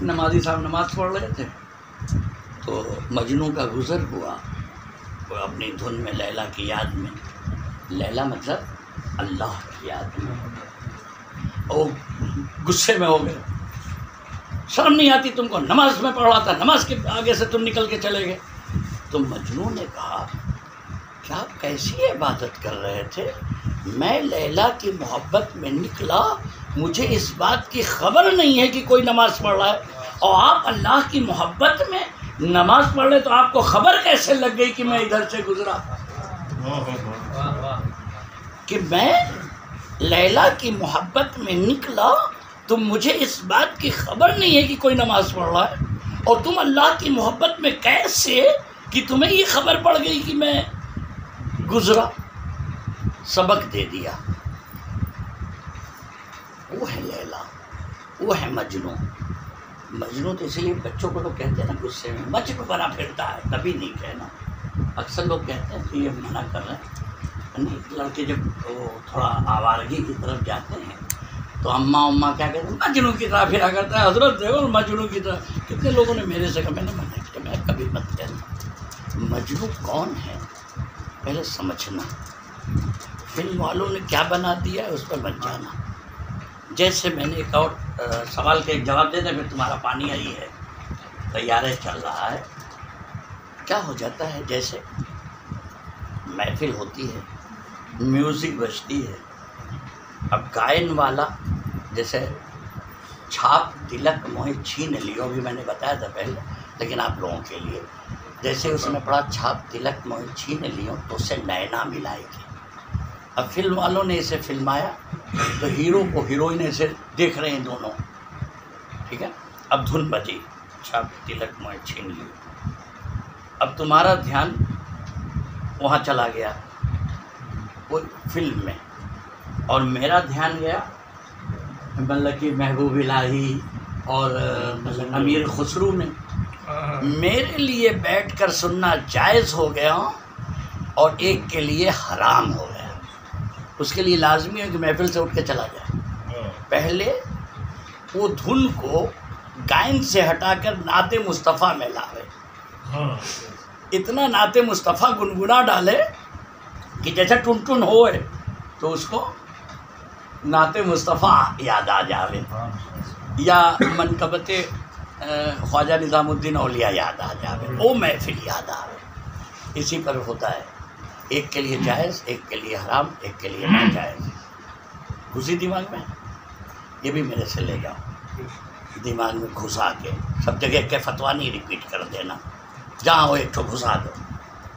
नमाजी साहब नमाज पढ़ रहे थे तो मजनू का गुज़र हुआ, वो अपनी धुन में लैला की याद में, लैला मतलब अल्लाह की याद में, और गुस्से में हो गए। शर्म नहीं आती तुमको, नमाज में पढ़ रहा था, नमाज के आगे से तुम निकल के चले गए। तो मजनू ने कहा क्या कैसी इबादत कर रहे थे, मैं लैला की मोहब्बत में निकला, मुझे इस बात की खबर नहीं है कि कोई नमाज़ पढ़ रहा है, और आप अल्लाह की मोहब्बत में नमाज़ पढ़ रहे तो आपको खबर कैसे लग गई कि मैं इधर से गुजरा, कि मैं लैला की मोहब्बत में निकला तो मुझे इस बात की खबर नहीं है कि कोई नमाज़ पढ़ रहा है, और तुम अल्लाह की मोहब्बत में कैसे कि तुम्हें ये खबर पड़ गई कि मैं गुजरा। सबक दे दिया। वो है लैला, वो है मजनू। मजनू तो इसलिए बच्चों को लोग कहते हैं ना गुस्से में मजनू बना फिरता है, कभी नहीं कहना। अक्सर लोग कहते हैं कि ये मना कर रहे हैं, नहीं लड़के जब वो थोड़ा आवारगी की तरफ जाते हैं तो अम्मा उम्मा क्या कहते हैं, मजनू की तरह फिरा करता है, हजरत देखो मजनू की तरह। कितने लोगों ने मेरे से कहा, मैंने मना किया, मैं कभी मत कहना। मजनू कौन है पहले समझना, फिल्म वालों ने क्या बना दिया है उस पर मत जाना। जैसे मैंने एक और सवाल का एक जवाब दे दें, फिर तुम्हारा पानी आई है, तैयारी चल रहा है। क्या हो जाता है, जैसे महफिल होती है, म्यूज़िक बजती है, अब गायन वाला जैसे छाप तिलक मोहे छीन लियो, भी मैंने बताया था पहले, लेकिन आप लोगों के लिए, जैसे उसने पढ़ा छाप तिलक मोहे छीन लियो तो उससे नैना मिलाएगी। अब फिल्म वालों ने इसे फिल्माया तो हीरो को हीरोइन ऐसे देख रहे हैं दोनों, ठीक है। अब धुन बजी, छाप तिलक मोहे छीन लियो, अब तुम्हारा ध्यान वहाँ चला गया वो फिल्म में, और मेरा ध्यान गया मतलब कि महबूब इलाही और अमीर खुसरू में। मेरे लिए बैठकर सुनना जायज़ हो गया और एक के लिए हराम हो गया। उसके लिए लाजमी है कि महफिल से उठ के चला जाए। पहले वो धुन को गायन से हटाकर नाते मुस्तफ़ा में लावे, इतना नाते मुस्तफ़ा गुनगुना डाले कि जैसे टुन टुन होए तो उसको नाते मुस्तफ़ा याद आ जावे, या मनकबते ख्वाजा निज़ामुद्दीन औलिया याद आ जावे, वो महफिल याद आवे। इसी पर होता है, एक के लिए जायज़, एक के लिए हराम, एक के लिए नाजायज़। घुसी दिमाग में, ये भी मेरे से ले जाओ, दिमाग में घुसा के सब जगह के फतवा नहीं रिपीट कर देना, जहाँ हो एक तो घुसा दो,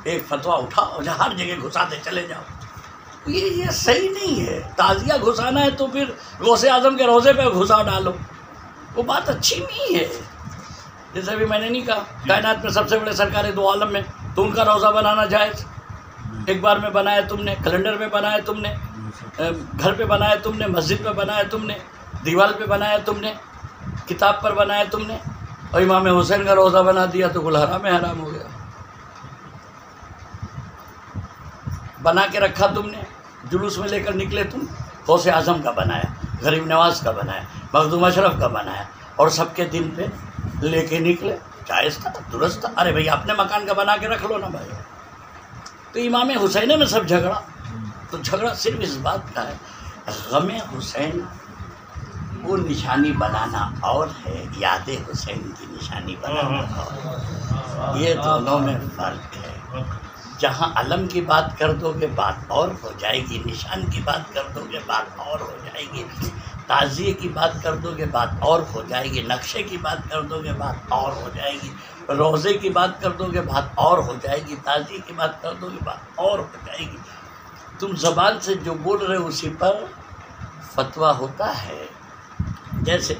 एक फतवा उठाओ जहाँ हर जगह घुसाते चले जाओ। ये सही नहीं है। ताज़िया घुसाना है तो फिर गौसे आज़म के रोज़े पे घुसा डालो, वो बात अच्छी नहीं है। जैसे अभी मैंने नहीं कहा कायनात में सबसे बड़े सरकार दो आलम में, तो उनका रोज़ा बनाना जायज़। एक बार में बनाया तुमने, कैलेंडर में बनाया तुमने, घर पे बनाया तुमने, मस्जिद पे बनाया तुमने, दीवार पे बनाया तुमने, किताब पर बनाया तुमने, और इमाम हुसैन का रोज़ा बना दिया तो कुल हराम हराम हो गया। बना के रखा तुमने, जुलूस में लेकर निकले तुम, गौसे आज़म का बनाया, गरीब नवाज़ का बनाया, मखदूम अशरफ का बनाया, और सबके दिन पे लेके निकले, जायज़ था, दुरुस्त था। अरे भाई अपने मकान का बना के रख लो ना भाई। तो इमाम हुसैन में सब झगड़ा, तो झगड़ा सिर्फ इस बात का है, गमे हुसैन वो निशानी बनाना और है, याद हुसैन की निशानी बनाना और, ये दोनों में फ़र्क है। जहाँ अलम की बात कर दोगे बात और हो जाएगी, निशान की बात कर दोगे बात और हो जाएगी, ताज़िए की बात कर दोगे बात और हो जाएगी, नक्शे की बात कर दोगे बात और हो जाएगी, रोज़े की बात कर दोगे बात और हो जाएगी, ताज़िए की बात कर दोगे बात और हो जाएगी। तुम ज़बान से जो बोल रहे हो उसी पर फतवा होता है। जैसे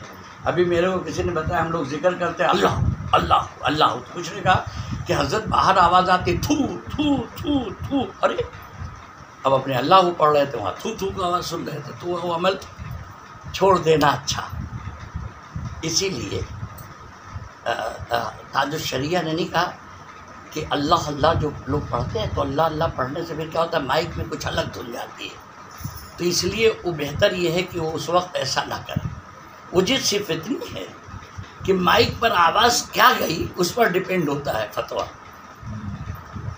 अभी मेरे को किसी ने बताया, हम लोग जिक्र करते हैं अल्लाह अल्लाह अल्लाह, तो कुछ ने कहा कि हज़रत बाहर आवाज़ आती थू थू थू थू, अरे अब अपने अल्लाह को पढ़ रहे थे, वहाँ थू थू की आवाज़ सुन रहे थे, तो वो अमल छोड़ देना अच्छा। इसीलिए ताजुश शरिया ने नहीं कहा कि अल्लाह अल्लाह जो लोग पढ़ते हैं तो अल्लाह अल्लाह पढ़ने से फिर क्या होता है, माइक में कुछ अलग धुन जाती है। तो इसलिए वो बेहतर ये है कि वो उस वक्त ऐसा ना करें। उचित सिर्फ इतनी है कि माइक पर आवाज़ क्या गई उस पर डिपेंड होता है फतवा।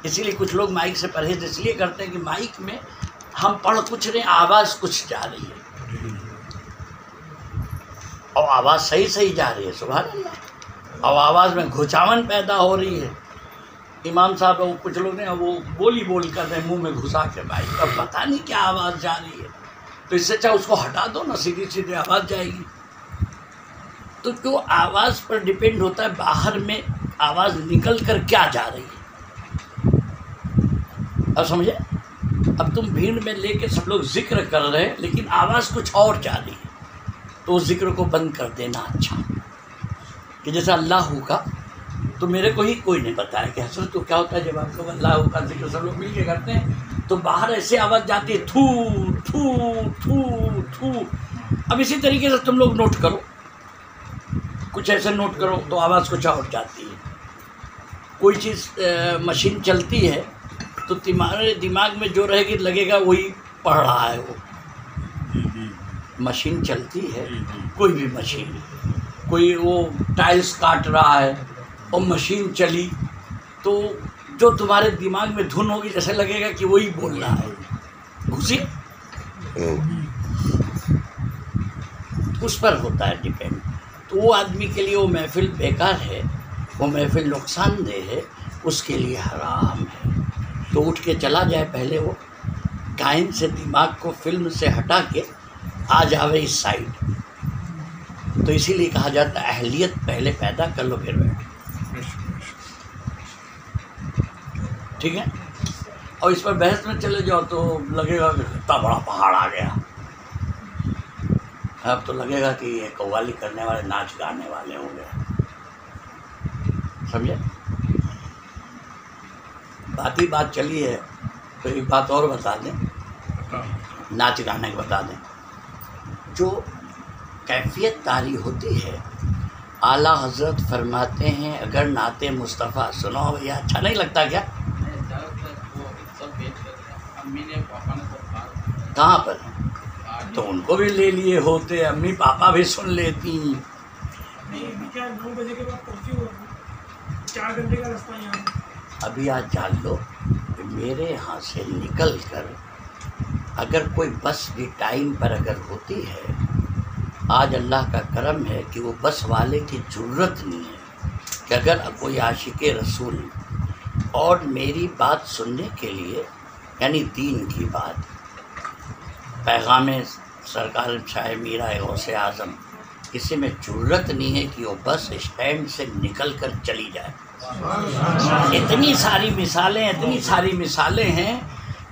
इसीलिए कुछ लोग माइक से परहेज इसलिए करते हैं कि माइक में हम पढ़ कुछ रहे, आवाज़ कुछ जा रही है और आवाज़ सही सही जा रही है, सुभान अल्लाह, और आवाज़ में घुचावन पैदा हो रही है। इमाम साहब वो कुछ लोग ने वो बोली बोल कर रहे मुंह में घुसा के माइक, अब पता नहीं क्या आवाज़ जा रही है, तो इससे अच्छा उसको हटा दो ना, सीधी सीधी आवाज़ जाएगी। तो जो आवाज़ पर डिपेंड होता है, बाहर में आवाज़ निकल कर क्या जा रही है। अब समझे, अब तुम भीड़ में लेके सब लोग जिक्र कर रहे हैं लेकिन आवाज़ कुछ और जा रही है, तो उस जिक्र को बंद कर देना अच्छा। कि जैसे अल्लाह का तो मेरे को ही कोई नहीं बताया कि हसरत तो क्या होता है जब आपको अल्लाह का जिक्र सब लोग मिल के करते हैं तो बाहर ऐसे आवाज़ जाती है, थू थू थू थू। अब इसी तरीके से तुम लोग नोट करो, कुछ ऐसे नोट करो तो आवाज़ कुछ और जाती है। कोई चीज़ मशीन चलती है तो तुम्हारे दिमाग में जो रहेगी लगेगा वही पढ़ रहा है वो। मशीन चलती है, कोई भी मशीन, कोई वो टाइल्स काट रहा है और मशीन चली तो जो तुम्हारे दिमाग में धुन होगी जैसे लगेगा कि वही बोल रहा है, घुसी उस पर होता है डिपेंड। तो वो आदमी के लिए वो महफिल बेकार है, वो महफिल नुकसानदेह है, उसके लिए हराम है। तो उठ के चला जाए, पहले वो कायन से दिमाग को फिल्म से हटा के आ जावे इस साइड। तो इसीलिए कहा जाता है अहलियत पहले पैदा कर लो फिर बैठो, ठीक है। और इस पर बहस में चले जाओ तो लगेगा कि इतना बड़ा पहाड़ आ गया। अब तो लगेगा कि ये कव्वाली करने वाले नाच गाने वाले होंगे, समझे। बात ही बात चली है तो एक बात और बता दें, नाच गाने को बता दें। जो कैफियत तारी होती है, आला हजरत फरमाते हैं अगर नाते मुस्तफ़ा सुनो भैया, अच्छा नहीं लगता क्या? कहाँ पर? तो उनको भी ले लिए होते, अम्मी पापा भी सुन लेती। 9 बजे के बाद कर्फ्यू हुआ, 4 घंटे का रास्ता यहाँ। अभी आज जान लो कि मेरे यहाँ से निकल कर अगर कोई बस भी टाइम पर अगर होती है, आज अल्लाह का करम है कि वो बस वाले की ज़रूरत नहीं है कि अगर कोई आशिक़ रसूल और मेरी बात सुनने के लिए, यानी दीन की बात, पैगाम सरकार शाह मीरा गौसे आज़म, किसी में ज़रूरत नहीं है कि वो बस स्टैंड से निकल कर चली जाए। इतनी सारी मिसालें हैं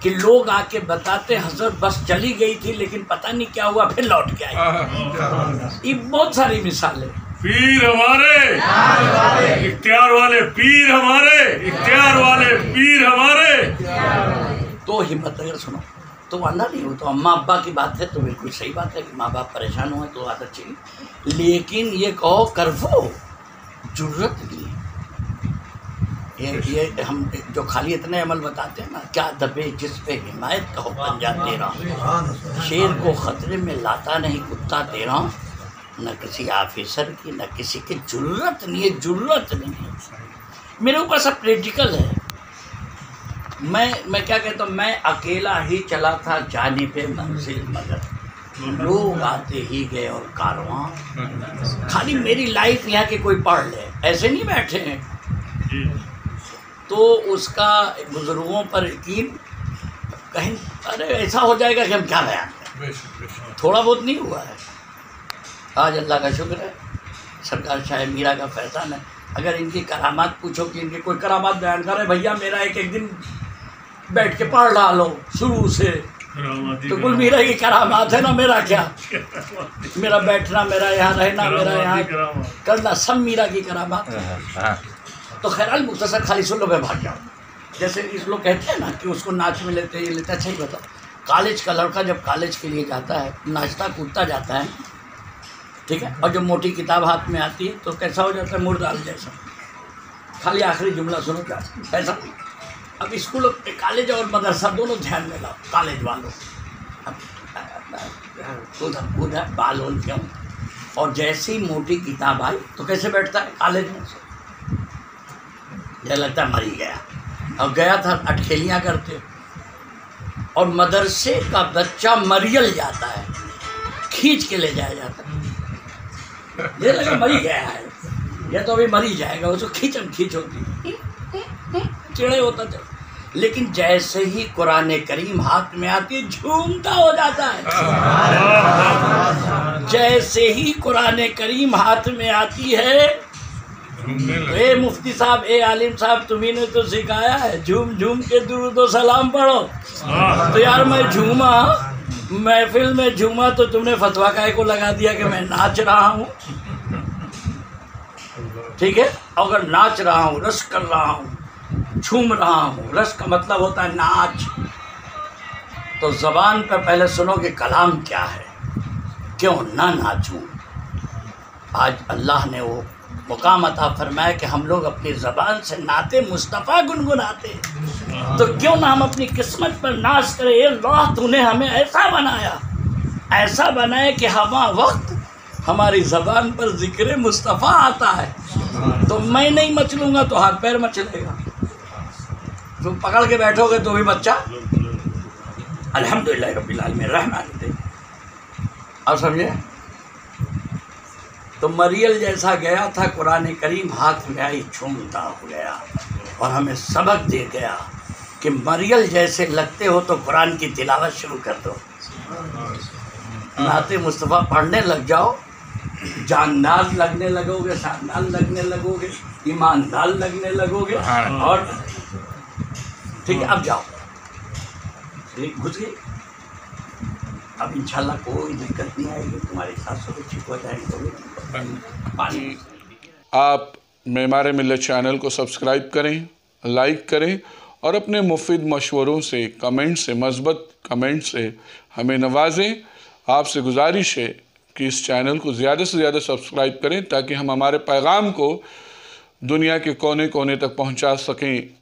कि लोग आके बताते हजरत बस चली गई थी लेकिन पता नहीं क्या हुआ, फिर लौट के आई। ये बहुत सारी मिसालें। पीर हमारे इख्तियार वाले, पीर हमारे इख्तियार वाले, पीर हमारे। तो हिम्मत अगर सुनो तो आना नहीं हो तो अम्मा अब्बा की बात है तो बिल्कुल सही बात है कि माँ बाप परेशान हुए तो आदत चाहिए, लेकिन ये कहो कर वो ज़रूरत नहीं है। ये हम जो खाली इतने अमल बताते हैं ना, क्या दबे जिस पे हिमायत का हो पंजा तेरा, शेर को ख़तरे में लाता नहीं कुत्ता तेरा, न किसी ऑफिसर की न किसी की ज़रूरत नहीं है, ज़रूरत नहीं है। मेरे ऊपर सब प्रैक्टिकल है। मैं क्या कहता हूँ, मैं अकेला ही चला था जाने पे मंजिल, मगर लोग आते ही गए और कारवां। खाली मेरी लाइफ यहाँ के कोई पढ़ ले, ऐसे नहीं बैठे हैं। तो उसका बुजुर्गों पर यकीन कहीं, अरे ऐसा हो जाएगा कि हम क्या बयान करें, थोड़ा बहुत नहीं हुआ है। आज अल्लाह का शुक्र है, सरकार शाह मीरा का फैज़ान है। अगर इनकी करामात पूछो कि इनकी कोई करामात बयान करे, भैया मेरा एक दिन बैठ के पढ़ डालो शुरू से, तो कुल मीरा की करामात है ना, मेरा क्या, मेरा बैठना, मेरा यहाँ रहना, मेरा यहाँ करना, सब मीरा की करामात है। तो खैराल मुख्तसर खाली सुन लो, मैं भाग जाऊँ। जैसे इस लोग कहते हैं ना कि उसको नाच में लेते, ये लेता, अच्छा ही बताओ, कॉलेज का लड़का जब कॉलेज के लिए जाता है नाचता कूदता जाता है, ठीक है, और जब मोटी किताब हाथ में आती है तो कैसा हो जाता है, मुर्दाल जैसा। खाली आखिरी जुमला सुनो क्या ऐसा। अब स्कूल कॉलेज और मदरसा दोनों ध्यान में लाओ। कॉलेज वालों उधर उधर बाल ओल क्यों, और जैसी मोटी किताब आई तो कैसे बैठता है कॉलेज में से, यह लगता है मर ही गया। और गया था अटखेलियाँ करते, और मदरसे का बच्चा मरियल जाता है, खींच के ले जाया जाता है। ये लगा मर ही गया है, यह तो अभी मर ही जाएगा, उसको खींचम खींच होती चिड़े होता था। लेकिन जैसे ही कुरान करीम हाथ में आती है झूमता हो जाता है। जैसे ही कुरान करीम हाथ में आती है, ए मुफ्ती साहब, ए आलिम साहब, तुम्ही ने तो सिखाया है झूम झूम के दुरूद व सलाम पढ़ो। तो यार मैं झूमा, महफिल में झूमा, तो तुमने फतवा काहे को लगा दिया कि मैं नाच रहा हूँ। ठीक है, अगर नाच रहा हूँ, रस कर रहा हूँ, झूम रहा हूँ, रस का मतलब होता है नाच, तो ज़बान पर पहले सुनो कि कलाम क्या है, क्यों ना नाचूं। आज अल्लाह ने वो मुकाम अता फरमाया कि हम लोग अपनी ज़बान से नाते मुस्तफ़ा गुनगुनाते, तो क्यों ना हम अपनी किस्मत पर नाच करें। ये अल्लाह तूने हमें ऐसा बनाया, ऐसा बनाया कि हमा वक्त हमारी ज़बान पर ज़िक्र मुस्तफ़ा आता है, तो मैं नहीं मचलूँगा तो हाथ पैर मचलेगा। तुम पकड़ के बैठोगे तो भी बच्चा अल्हम्दुलिल्लाह रब्बिल आलमीन रहमान रहीम। अब समझे, तो मरियल जैसा गया था, कुरान करीम हाथ में आई, झूमता हो गया और हमें सबक दे गया कि मरियल जैसे लगते हो तो कुरान की तिलावत शुरू कर दो, नाते मुस्तफ़ा पढ़ने लग जाओ, जानदार लगने लगोगे, शानदार लगने लगोगे, ईमानदार लगने लगोगे। और ठीक है, अब जाओ, घुस गई, अब इंशाल्लाह कोई दिक्कत नहीं आएगी, तुम्हारे साथ सब ठीक हो जाएंगे। आप मेमार मिल्लत चैनल को सब्सक्राइब करें, लाइक करें और अपने मुफीद मशवरों से, कमेंट से, मस्बत कमेंट से हमें नवाजें। आपसे गुजारिश है कि इस चैनल को ज़्यादा से ज़्यादा सब्सक्राइब करें ताकि हम हमारे पैगाम को दुनिया के कोने कोने तक पहुंचा सकें।